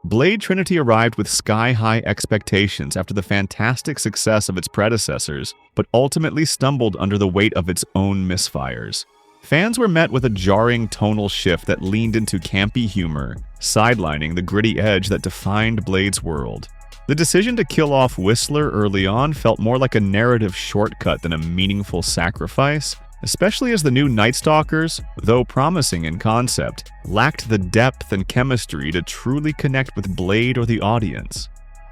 Blade Trinity arrived with sky-high expectations after the fantastic success of its predecessors, but ultimately stumbled under the weight of its own misfires. Fans were met with a jarring tonal shift that leaned into campy humor, sidelining the gritty edge that defined Blade's world. The decision to kill off Whistler early on felt more like a narrative shortcut than a meaningful sacrifice, especially as the new Night Stalkers, though promising in concept, lacked the depth and chemistry to truly connect with Blade or the audience.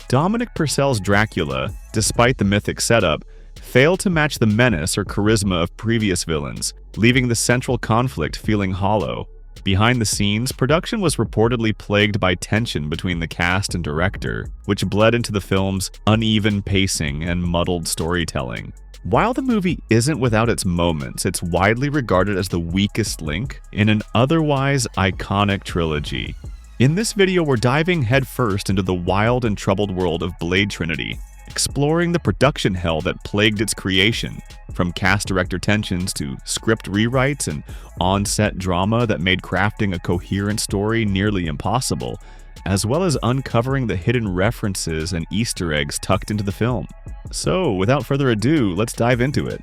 Dominic Purcell's Dracula, despite the mythic setup, failed to match the menace or charisma of previous villains, leaving the central conflict feeling hollow. Behind the scenes, production was reportedly plagued by tension between the cast and director, which bled into the film's uneven pacing and muddled storytelling. While the movie isn't without its moments, it's widely regarded as the weakest link in an otherwise iconic trilogy. In this video, we're diving headfirst into the wild and troubled world of Blade Trinity, exploring the production hell that plagued its creation, from cast-director tensions to script rewrites and on-set drama that made crafting a coherent story nearly impossible, as well as uncovering the hidden references and Easter eggs tucked into the film. So, without further ado, let's dive into it.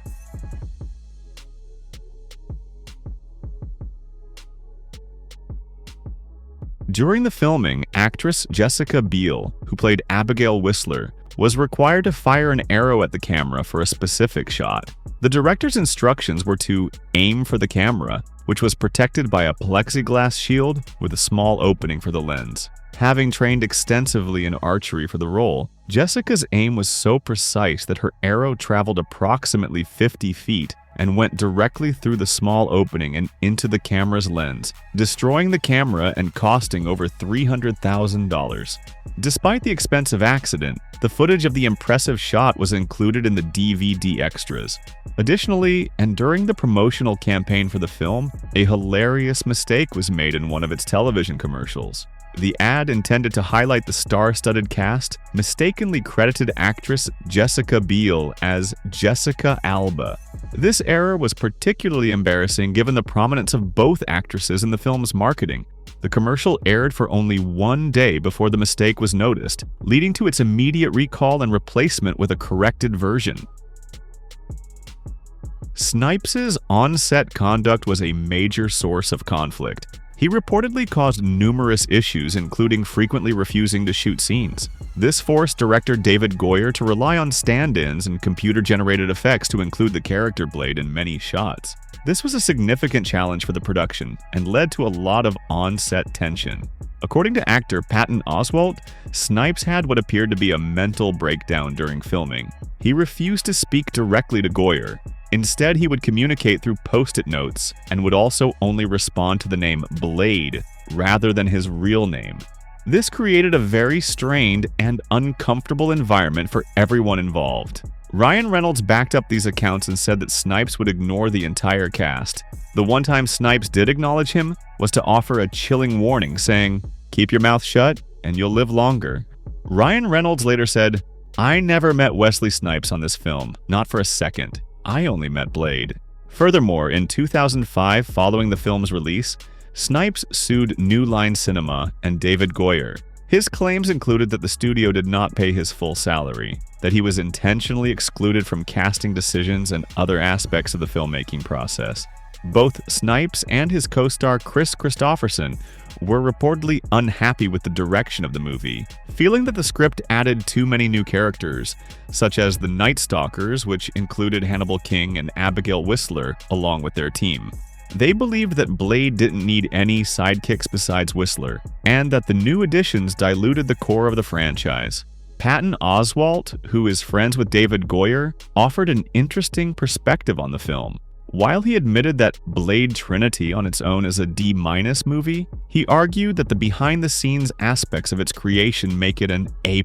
During the filming, actress Jessica Biel, who played Abigail Whistler, was required to fire an arrow at the camera for a specific shot. The director's instructions were to aim for the camera, which was protected by a plexiglass shield with a small opening for the lens. Having trained extensively in archery for the role, Jessica's aim was so precise that her arrow traveled approximately 50 feet and went directly through the small opening and into the camera's lens, destroying the camera and costing over $300,000. Despite the expensive accident, the footage of the impressive shot was included in the DVD extras. Additionally, and during the promotional campaign for the film, a hilarious mistake was made in one of its television commercials. The ad, intended to highlight the star-studded cast, mistakenly credited actress Jessica Biel as Jessica Alba. This error was particularly embarrassing given the prominence of both actresses in the film's marketing. The commercial aired for only one day before the mistake was noticed, leading to its immediate recall and replacement with a corrected version. Snipes' on-set conduct was a major source of conflict. He reportedly caused numerous issues, including frequently refusing to shoot scenes. This forced director David Goyer to rely on stand-ins and computer-generated effects to include the character Blade in many shots. This was a significant challenge for the production and led to a lot of on-set tension. According to actor Patton Oswalt, Snipes had what appeared to be a mental breakdown during filming. He refused to speak directly to Goyer. Instead, he would communicate through post-it notes and would also only respond to the name Blade rather than his real name. This created a very strained and uncomfortable environment for everyone involved. Ryan Reynolds backed up these accounts and said that Snipes would ignore the entire cast. The one time Snipes did acknowledge him was to offer a chilling warning saying, "Keep your mouth shut and you'll live longer." Ryan Reynolds later said, "I never met Wesley Snipes on this film, not for a second. I only met Blade." Furthermore, in 2005, following the film's release, Snipes sued New Line Cinema and David Goyer. His claims included that the studio did not pay his full salary, that he was intentionally excluded from casting decisions and other aspects of the filmmaking process. Both Snipes and his co-star Chris Christopherson were reportedly unhappy with the direction of the movie, feeling that the script added too many new characters, such as the Night Stalkers, which included Hannibal King and Abigail Whistler, along with their team. They believed that Blade didn't need any sidekicks besides Whistler, and that the new additions diluted the core of the franchise. Patton Oswalt, who is friends with David Goyer, offered an interesting perspective on the film. While he admitted that Blade Trinity on its own is a D- movie, he argued that the behind-the-scenes aspects of its creation make it an A+.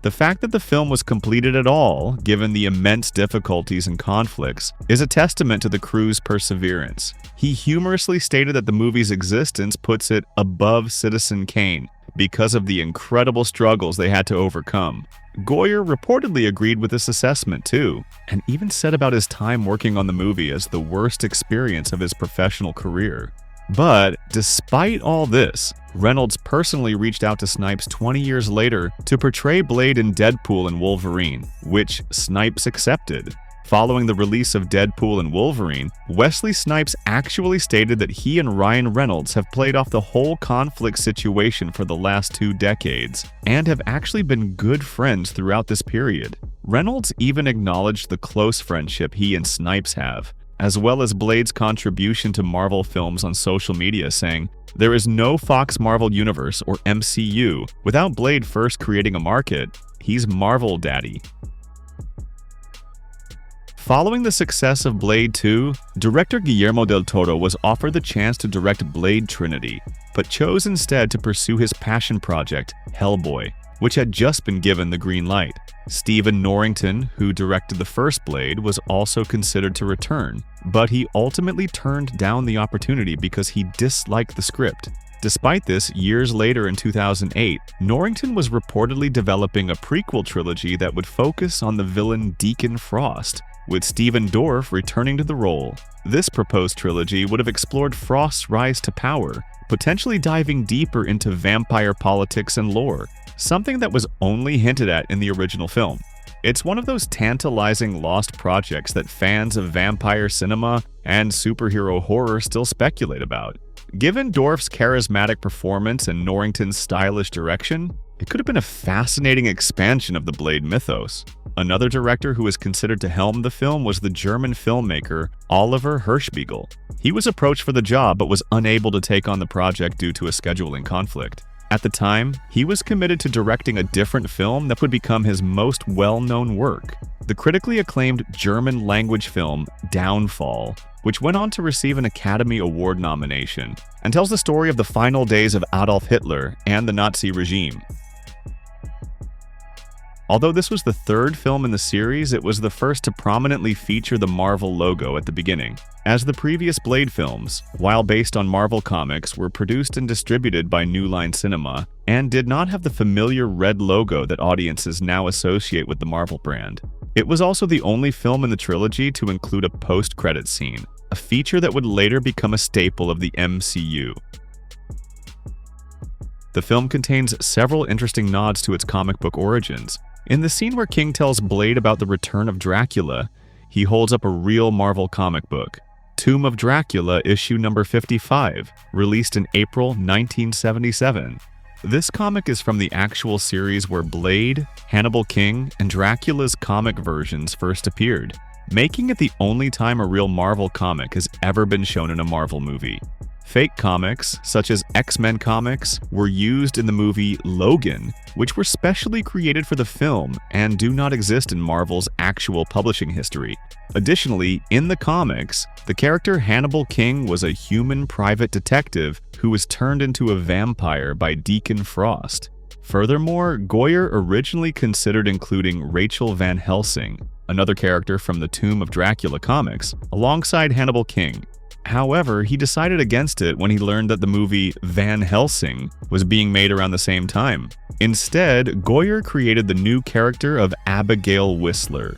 The fact that the film was completed at all, given the immense difficulties and conflicts, is a testament to the crew's perseverance. He humorously stated that the movie's existence puts it above Citizen Kane because of the incredible struggles they had to overcome. Goyer reportedly agreed with this assessment too, and even said about his time working on the movie as the worst experience of his professional career. But despite all this, Reynolds personally reached out to Snipes 20 years later to portray Blade in Deadpool and Wolverine, which Snipes accepted. Following the release of Deadpool and Wolverine, Wesley Snipes actually stated that he and Ryan Reynolds have played off the whole conflict situation for the last 2 decades, and have actually been good friends throughout this period. Reynolds even acknowledged the close friendship he and Snipes have, as well as Blade's contribution to Marvel films on social media, saying, "There is no Fox Marvel Universe, or MCU, without Blade first creating a market. He's Marvel Daddy." Following the success of Blade 2, director Guillermo del Toro was offered the chance to direct Blade Trinity, but chose instead to pursue his passion project, Hellboy, which had just been given the green light. Stephen Norrington, who directed the first Blade, was also considered to return, but he ultimately turned down the opportunity because he disliked the script. Despite this, years later in 2008, Norrington was reportedly developing a prequel trilogy that would focus on the villain Deacon Frost, with Stephen Dorff returning to the role. This proposed trilogy would have explored Frost's rise to power, potentially diving deeper into vampire politics and lore, something that was only hinted at in the original film. It's one of those tantalizing lost projects that fans of vampire cinema and superhero horror still speculate about. Given Dorff's charismatic performance and Norrington's stylish direction, it could have been a fascinating expansion of the Blade mythos. Another director who was considered to helm the film was the German filmmaker Oliver Hirschbiegel. He was approached for the job but was unable to take on the project due to a scheduling conflict. At the time, he was committed to directing a different film that would become his most well-known work, the critically acclaimed German-language film Downfall, which went on to receive an Academy Award nomination, and tells the story of the final days of Adolf Hitler and the Nazi regime. Although this was the 3rd film in the series, it was the first to prominently feature the Marvel logo at the beginning. As the previous Blade films, while based on Marvel comics, were produced and distributed by New Line Cinema, and did not have the familiar red logo that audiences now associate with the Marvel brand. It was also the only film in the trilogy to include a post-credits scene, a feature that would later become a staple of the MCU. The film contains several interesting nods to its comic book origins. In the scene where King tells Blade about the return of Dracula, he holds up a real Marvel comic book, Tomb of Dracula issue number 55, released in April 1977. This comic is from the actual series where Blade, Hannibal King, and Dracula's comic versions first appeared, making it the only time a real Marvel comic has ever been shown in a Marvel movie. Fake comics, such as X-Men comics, were used in the movie Logan, which were specially created for the film and do not exist in Marvel's actual publishing history. Additionally, in the comics, the character Hannibal King was a human private detective who was turned into a vampire by Deacon Frost. Furthermore, Goyer originally considered including Rachel Van Helsing, another character from the Tomb of Dracula comics, alongside Hannibal King. However, he decided against it when he learned that the movie Van Helsing was being made around the same time. Instead, Goyer created the new character of Abigail Whistler.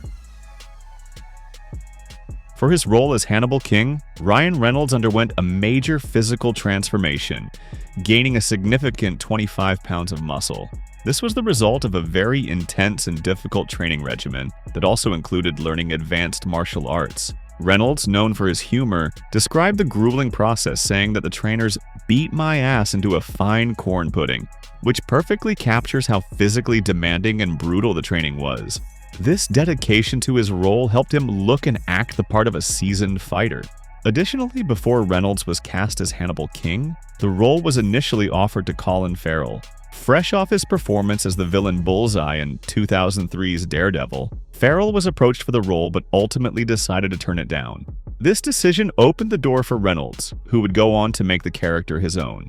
For his role as Hannibal King, Ryan Reynolds underwent a major physical transformation, gaining a significant 25 pounds of muscle. This was the result of a very intense and difficult training regimen that also included learning advanced martial arts. Reynolds, known for his humor, described the grueling process, saying that the trainers beat my ass into a fine corn pudding, which perfectly captures how physically demanding and brutal the training was. This dedication to his role helped him look and act the part of a seasoned fighter. Additionally, before Reynolds was cast as Hannibal King, the role was initially offered to Colin Farrell. Fresh off his performance as the villain Bullseye in 2003's Daredevil, Farrell was approached for the role but ultimately decided to turn it down. This decision opened the door for Reynolds, who would go on to make the character his own.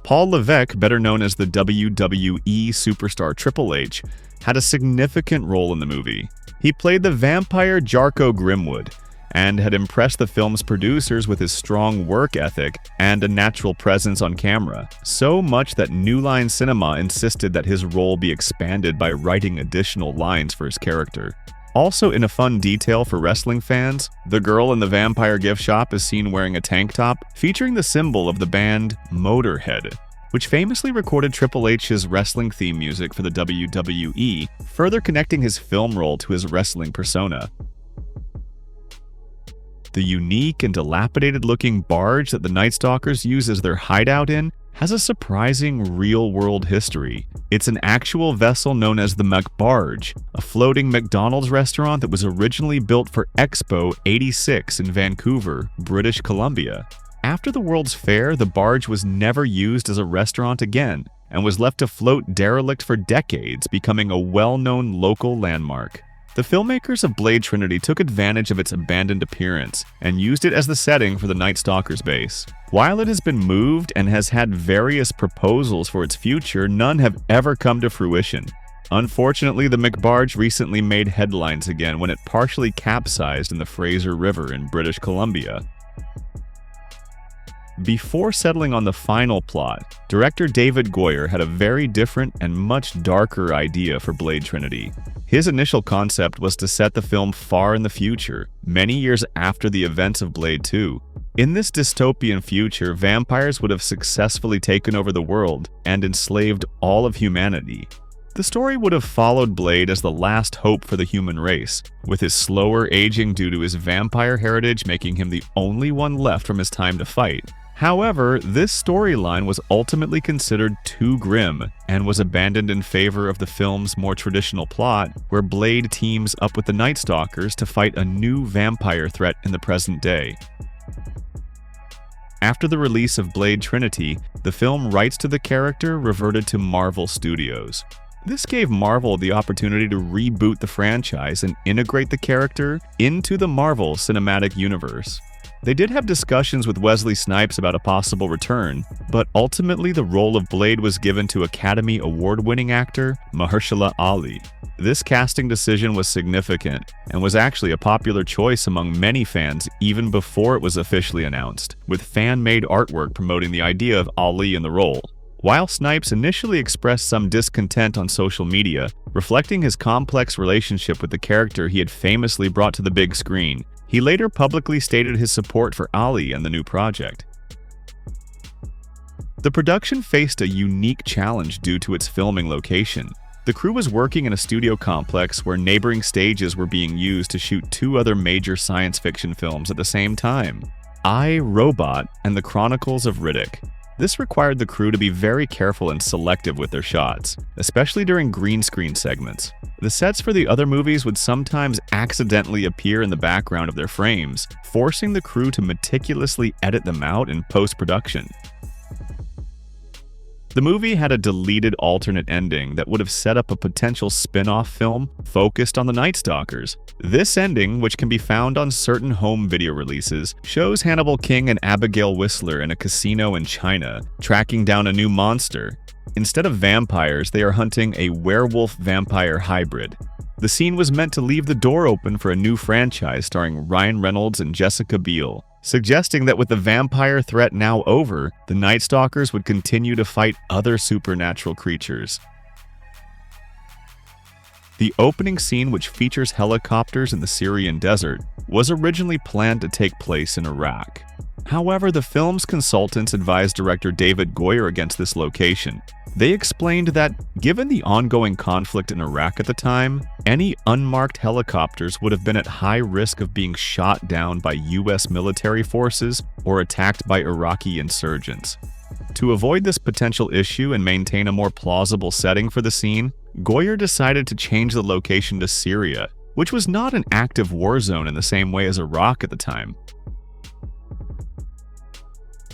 Paul Levesque, better known as the WWE superstar Triple H, had a significant role in the movie. He played the vampire Jarko Grimwood, and had impressed the film's producers with his strong work ethic and a natural presence on camera, so much that New Line Cinema insisted that his role be expanded by writing additional lines for his character. Also, in a fun detail for wrestling fans, the girl in the vampire gift shop is seen wearing a tank top featuring the symbol of the band Motorhead, which famously recorded Triple H's wrestling theme music for the WWE, further connecting his film role to his wrestling persona. The unique and dilapidated-looking barge that the Night Stalkers use as their hideout in has a surprising real-world history. It's an actual vessel known as the McBarge, a floating McDonald's restaurant that was originally built for Expo 86 in Vancouver, British Columbia. After the World's Fair, the barge was never used as a restaurant again and was left to float derelict for decades, becoming a well-known local landmark. The filmmakers of Blade Trinity took advantage of its abandoned appearance and used it as the setting for the Night Stalkers base. While it has been moved and has had various proposals for its future, none have ever come to fruition. Unfortunately, the McBarge recently made headlines again when it partially capsized in the Fraser River in British Columbia. Before settling on the final plot, director David Goyer had a very different and much darker idea for Blade Trinity. His initial concept was to set the film far in the future, many years after the events of Blade 2. In this dystopian future, vampires would have successfully taken over the world and enslaved all of humanity. The story would have followed Blade as the last hope for the human race, with his slower aging due to his vampire heritage making him the only one left from his time to fight. However, this storyline was ultimately considered too grim and was abandoned in favor of the film's more traditional plot, where Blade teams up with the Night Stalkers to fight a new vampire threat in the present day. After the release of Blade Trinity, the film rights to the character reverted to Marvel Studios. This gave Marvel the opportunity to reboot the franchise and integrate the character into the Marvel Cinematic Universe. They did have discussions with Wesley Snipes about a possible return, but ultimately the role of Blade was given to Academy Award-winning actor Mahershala Ali. This casting decision was significant and was actually a popular choice among many fans even before it was officially announced, with fan-made artwork promoting the idea of Ali in the role. While Snipes initially expressed some discontent on social media, reflecting his complex relationship with the character he had famously brought to the big screen, he later publicly stated his support for Ali and the new project. The production faced a unique challenge due to its filming location. The crew was working in a studio complex where neighboring stages were being used to shoot two other major science fiction films at the same time, I, Robot and The Chronicles of Riddick. This required the crew to be very careful and selective with their shots, especially during green screen segments. The sets for the other movies would sometimes accidentally appear in the background of their frames, forcing the crew to meticulously edit them out in post-production. The movie had a deleted alternate ending that would have set up a potential spin-off film focused on the Night Stalkers. This ending, which can be found on certain home video releases, shows Hannibal King and Abigail Whistler in a casino in China, tracking down a new monster. Instead of vampires, they are hunting a werewolf-vampire hybrid. The scene was meant to leave the door open for a new franchise starring Ryan Reynolds and Jessica Biel, suggesting that with the vampire threat now over, the Night Stalkers would continue to fight other supernatural creatures. The opening scene, which features helicopters in the Syrian desert, was originally planned to take place in Iraq. However, the film's consultants advised director David Goyer against this location. They explained that, given the ongoing conflict in Iraq at the time, any unmarked helicopters would have been at high risk of being shot down by US military forces or attacked by Iraqi insurgents. To avoid this potential issue and maintain a more plausible setting for the scene, Goyer decided to change the location to Syria, which was not an active war zone in the same way as Iraq at the time.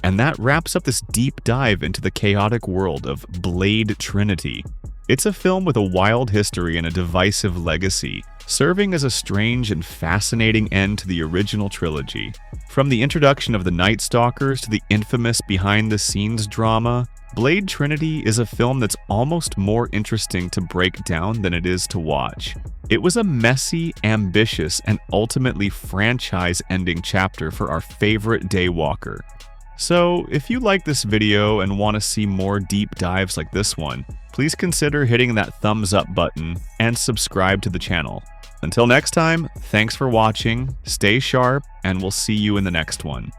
And that wraps up this deep dive into the chaotic world of Blade Trinity. It's a film with a wild history and a divisive legacy, serving as a strange and fascinating end to the original trilogy. From the introduction of the Night Stalkers to the infamous behind-the-scenes drama, Blade Trinity is a film that's almost more interesting to break down than it is to watch. It was a messy, ambitious, and ultimately franchise-ending chapter for our favorite Daywalker. So, if you like this video and want to see more deep dives like this one, please consider hitting that thumbs up button and subscribe to the channel. Until next time, thanks for watching, stay sharp, and we'll see you in the next one.